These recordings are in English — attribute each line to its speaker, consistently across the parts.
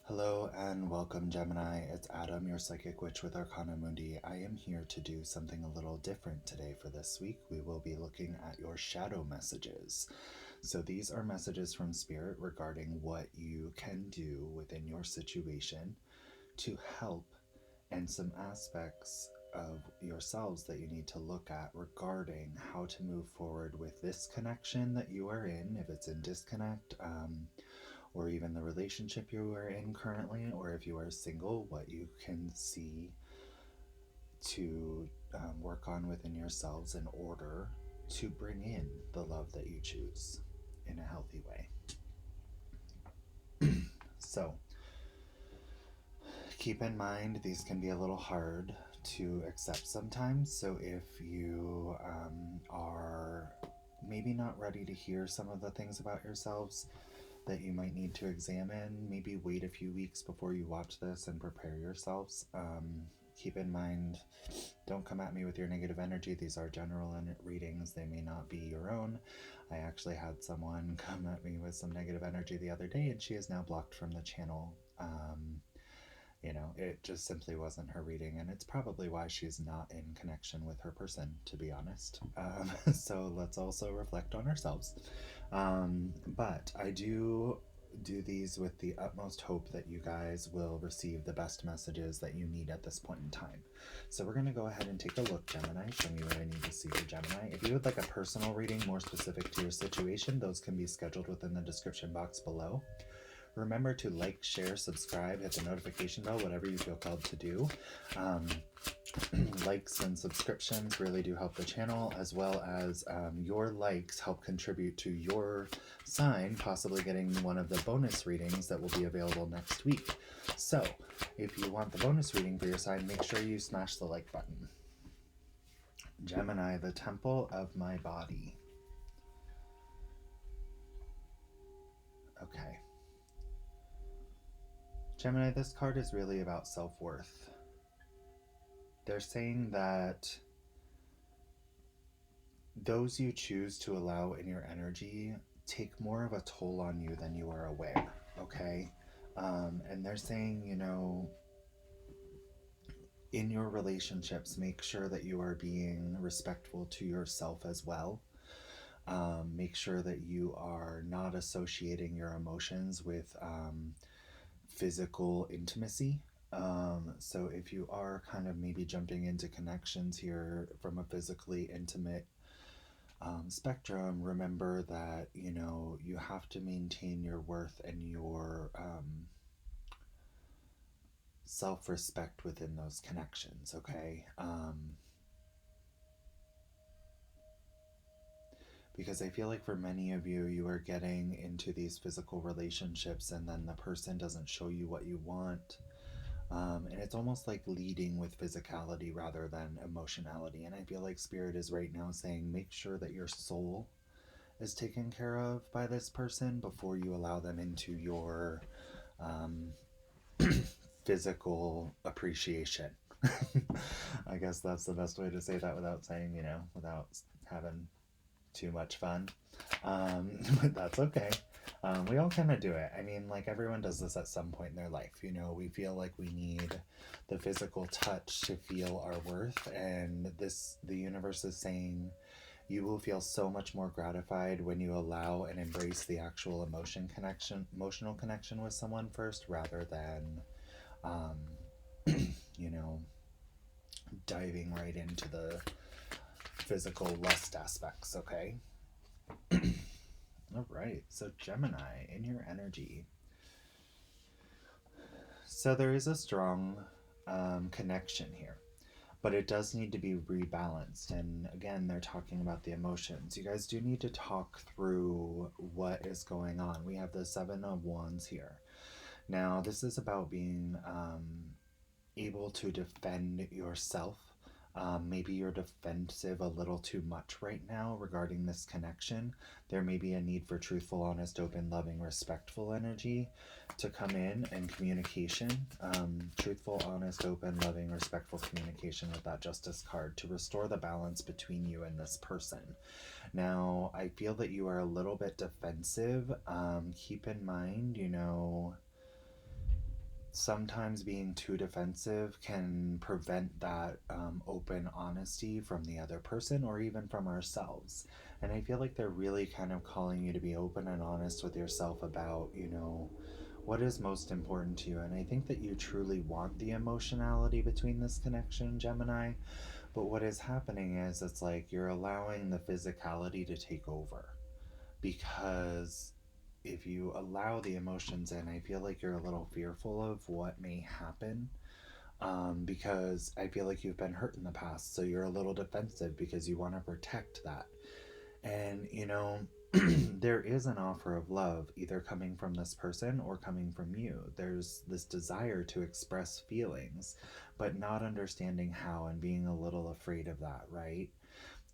Speaker 1: Hello and welcome, Gemini. It's Adam, your psychic witch with Arcana Mundi. I am here to do something a little different today for this week. We will be looking at your shadow messages. So these are messages from Spirit regarding what you can do within your situation to help, and some aspects of yourselves that you need to look at regarding how to move forward with this connection that you are in, if it's in disconnect, or even the relationship you are in currently, or if you are single, what you can see to work on within yourselves in order to bring in the love that you choose in a healthy way. So, keep in mind these can be a little hard to accept sometimes. So, if you are maybe not ready to hear some of the things about yourselves that you might need to examine, maybe wait a few weeks before you watch this and prepare yourselves. Keep in mind, don't come at me with your negative energy. These are general readings, they may not be your own. I actually had someone come at me with some negative energy the other day, and she is now blocked from the channel. It just simply wasn't her reading, and it's probably why she's not in connection with her person, to be honest. So let's also reflect on ourselves. But I do these with the utmost hope that you guys will receive the best messages that you need at this point in time. So we're going to go ahead and take a look, Gemini. Show me what I need to see for Gemini. If you would like a personal reading more specific to your situation, those can be scheduled within the description box below. Remember to like, share, subscribe, hit the notification bell, whatever you feel called to do. Likes and subscriptions really do help the channel, as well as your likes help contribute to your sign possibly getting one of the bonus readings that will be available next week. So if you want the bonus reading for your sign, make sure you smash the like button. Gemini, the temple of my body. Okay. Gemini, this card is really about self-worth. They're saying that those you choose to allow in your energy take more of a toll on you than you are aware, okay? And they're saying, in your relationships, make sure that you are being respectful to yourself as well. Make sure that you are not associating your emotions with physical intimacy. So if you are kind of maybe jumping into connections here from a physically intimate spectrum, remember that, you have to maintain your worth and your self-respect within those connections, okay? Because I feel like for many of you, you are getting into these physical relationships and then the person doesn't show you what you want. And it's almost like leading with physicality rather than emotionality. And I feel like Spirit is right now saying, make sure that your soul is taken care of by this person before you allow them into your physical appreciation. I guess that's the best way to say that without saying, without having too much fun. But that's okay. We all kind of do it. I mean, like, everyone does this at some point in their life. We feel like we need the physical touch to feel our worth, and the universe is saying you will feel so much more gratified when you allow and embrace the actual emotional connection with someone first, rather than, diving right into the physical lust aspects, okay? All right, so Gemini, in your energy. So there is a strong connection here, but it does need to be rebalanced. And again, they're talking about the emotions. You guys do need to talk through what is going on. We have the Seven of Wands here. Now, this is about being able to defend yourself. Maybe you're defensive a little too much right now regarding this connection. There may be a need for truthful, honest, open, loving, respectful energy to come in, and communication. Truthful, honest, open, loving, respectful communication with that Justice card to restore the balance between you and this person. Now, I feel that you are a little bit defensive. Keep in mind, sometimes being too defensive can prevent that open honesty from the other person or even from ourselves. And I feel like they're really kind of calling you to be open and honest with yourself about, what is most important to you. And I think that you truly want the emotionality between this connection, Gemini. But what is happening is it's like you're allowing the physicality to take over, because if you allow the emotions in, I feel like you're a little fearful of what may happen, because I feel like you've been hurt in the past. So you're a little defensive because you want to protect that. And, there is an offer of love either coming from this person or coming from you. There's this desire to express feelings, but not understanding how and being a little afraid of that, right?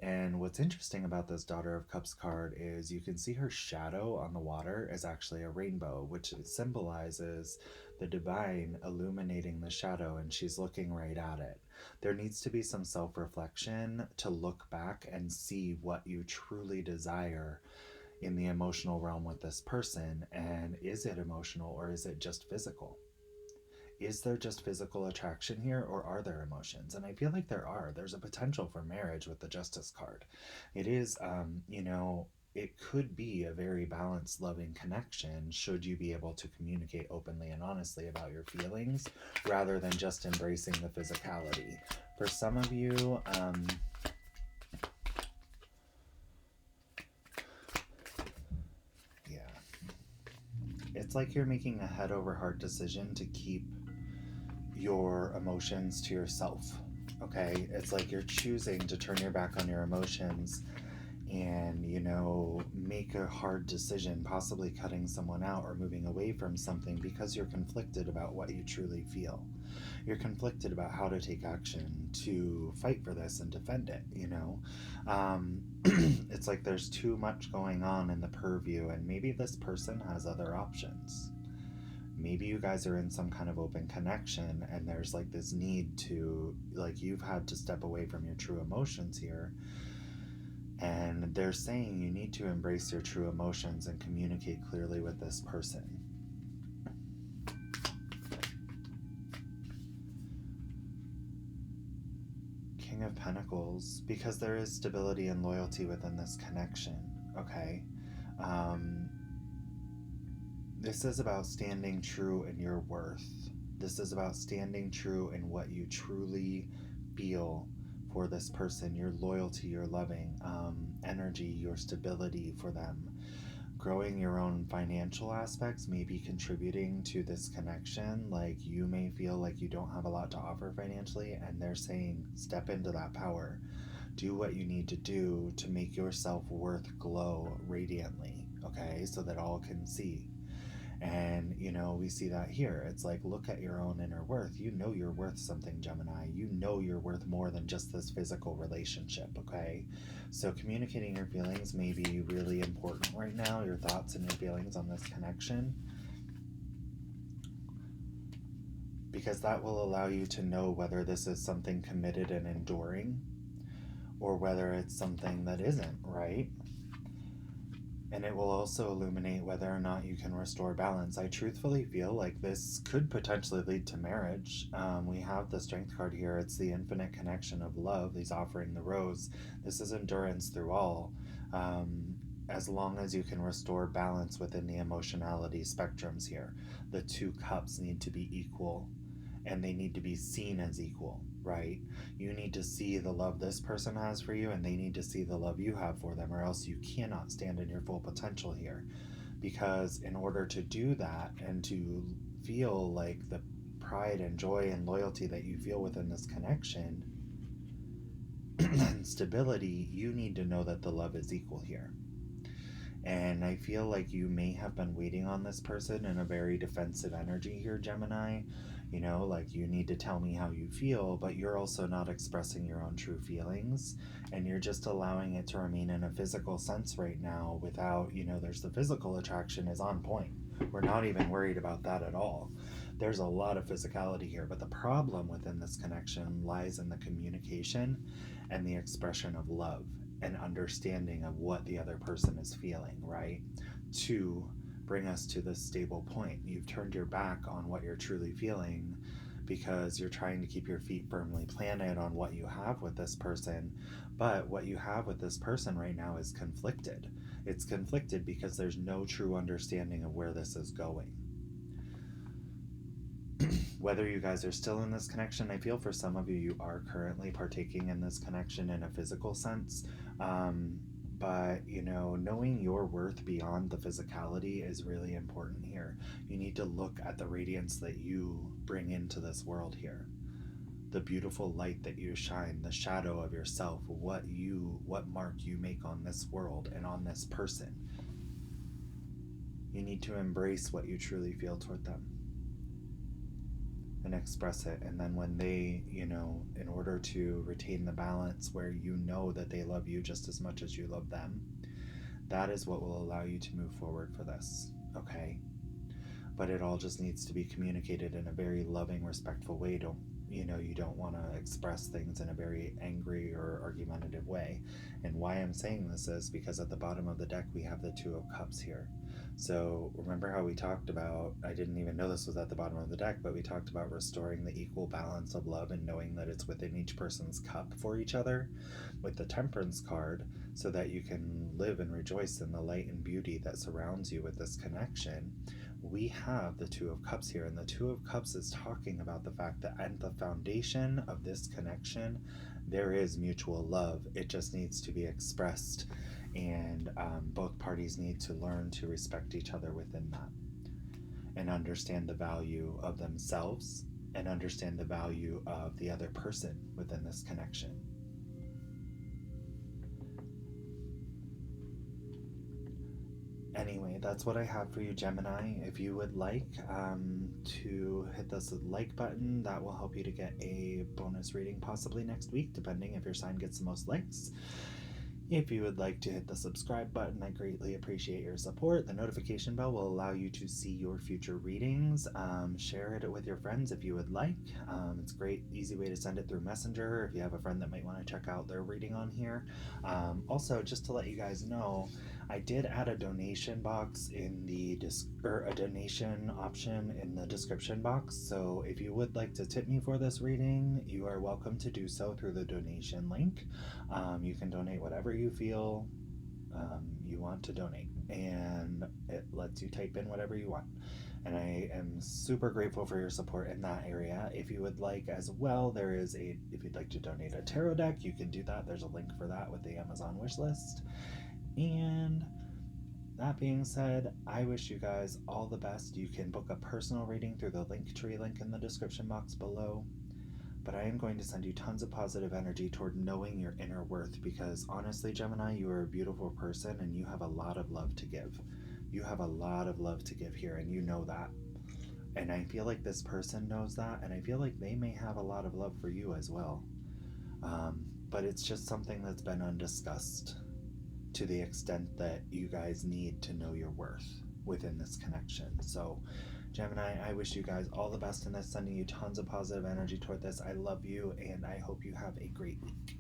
Speaker 1: And what's interesting about this Daughter of Cups card is you can see her shadow on the water is actually a rainbow, which symbolizes the divine illuminating the shadow, and she's looking right at it. There needs to be some self reflection to look back and see what you truly desire in the emotional realm with this person. And is it emotional or is it just physical? Is there just physical attraction here, or are there emotions? And I feel like there are. There's a potential for marriage with the Justice card. It is, it could be a very balanced, loving connection should you be able to communicate openly and honestly about your feelings rather than just embracing the physicality. For some of you, yeah, it's like you're making a head over heart decision to keep your emotions to yourself. Okay, it's like you're choosing to turn your back on your emotions and, make a hard decision, possibly cutting someone out or moving away from something because you're conflicted about what you truly feel. You're conflicted about how to take action to fight for this and defend it. It's like there's too much going on in the purview, and maybe this person has other options. Maybe you guys are in some kind of open connection and there's like this need to, like, you've had to step away from your true emotions here, and they're saying you need to embrace your true emotions and communicate clearly with this person. King of Pentacles, because there is stability and loyalty within this connection. Okay, this is about standing true in your worth. This is about standing true in what you truly feel for this person, your loyalty, your loving energy, your stability for them. Growing your own financial aspects may be contributing to this connection. Like, you may feel like you don't have a lot to offer financially, and they're saying step into that power. Do what you need to do to make your self-worth glow radiantly, okay, so that all can see. And, we see that here. It's like, look at your own inner worth. You know you're worth something, Gemini. You know you're worth more than just this physical relationship, okay? So communicating your feelings may be really important right now, your thoughts and your feelings on this connection, because that will allow you to know whether this is something committed and enduring or whether it's something that isn't, right? And it will also illuminate whether or not you can restore balance. I truthfully feel like this could potentially lead to marriage. We have the Strength card here. It's the infinite connection of love. He's offering the rose. This is endurance through all. As long as you can restore balance within the emotionality spectrums here. The two cups need to be equal, and they need to be seen as equal, right? You need to see the love this person has for you, and they need to see the love you have for them, or else you cannot stand in your full potential here. Because in order to do that and to feel like the pride and joy and loyalty that you feel within this connection and stability, you need to know that the love is equal here. And I feel like you may have been waiting on this person in a very defensive energy here, Gemini. Like, you need to tell me how you feel, but you're also not expressing your own true feelings. And you're just allowing it to remain in a physical sense right now without, there's the physical attraction is on point. We're not even worried about that at all. There's a lot of physicality here, but the problem within this connection lies in the communication and the expression of love and understanding of what the other person is feeling, right? To bring us to this stable point. You've turned your back on what you're truly feeling because you're trying to keep your feet firmly planted on what you have with this person. But what you have with this person right now is conflicted. It's conflicted because there's no true understanding of where this is going. Whether you guys are still in this connection, I feel for some of you, you are currently partaking in this connection in a physical sense. But, knowing your worth beyond the physicality is really important here. You need to look at the radiance that you bring into this world here. The beautiful light that you shine, the shadow of yourself, what mark you make on this world and on this person. You need to embrace what you truly feel toward them and express it. And then when they, in order to retain the balance where you know that they love you just as much as you love them, that is what will allow you to move forward for this, okay? But it all just needs to be communicated in a very loving, respectful way. You don't want to express things in a very angry or argumentative way. And why I'm saying this is because at the bottom of the deck we have the Two of Cups here. So remember how we talked about, I didn't even know this was at the bottom of the deck, but we talked about restoring the equal balance of love and knowing that it's within each person's cup for each other with the Temperance card, so that you can live and rejoice in the light and beauty that surrounds you with this connection. We have the Two of Cups here, and the Two of Cups is talking about the fact that at the foundation of this connection, there is mutual love. It just needs to be expressed, and both parties need to learn to respect each other within that and understand the value of themselves and understand the value of the other person within this connection. Anyway, that's what I have for you, Gemini. If you would like to hit this like button, that will help you to get a bonus reading possibly next week, depending if your sign gets the most likes. If you would like to hit the subscribe button, I greatly appreciate your support. The notification bell will allow you to see your future readings. Share it with your friends if you would like. It's a great, easy way to send it through Messenger if you have a friend that might want to check out their reading on here. Also, just to let you guys know, I did add a donation box in the a donation option in the description box. So if you would like to tip me for this reading, you are welcome to do so through the donation link. You can donate whatever you feel you want to donate, and it lets you type in whatever you want. And I am super grateful for your support in that area. If you would like as well, if you'd like to donate a tarot deck, you can do that. There's a link for that with the Amazon wish list. And that being said, I wish you guys all the best. You can book a personal reading through the Linktree link in the description box below. But I am going to send you tons of positive energy toward knowing your inner worth, because honestly, Gemini, you are a beautiful person and you have a lot of love to give. You have a lot of love to give here, and you know that. And I feel like this person knows that, and I feel like they may have a lot of love for you as well. But it's just something that's been undiscussed to the extent that you guys need to know your worth within this connection. So Gemini, I wish you guys all the best in this, sending you tons of positive energy toward this. I love you, and I hope you have a great week.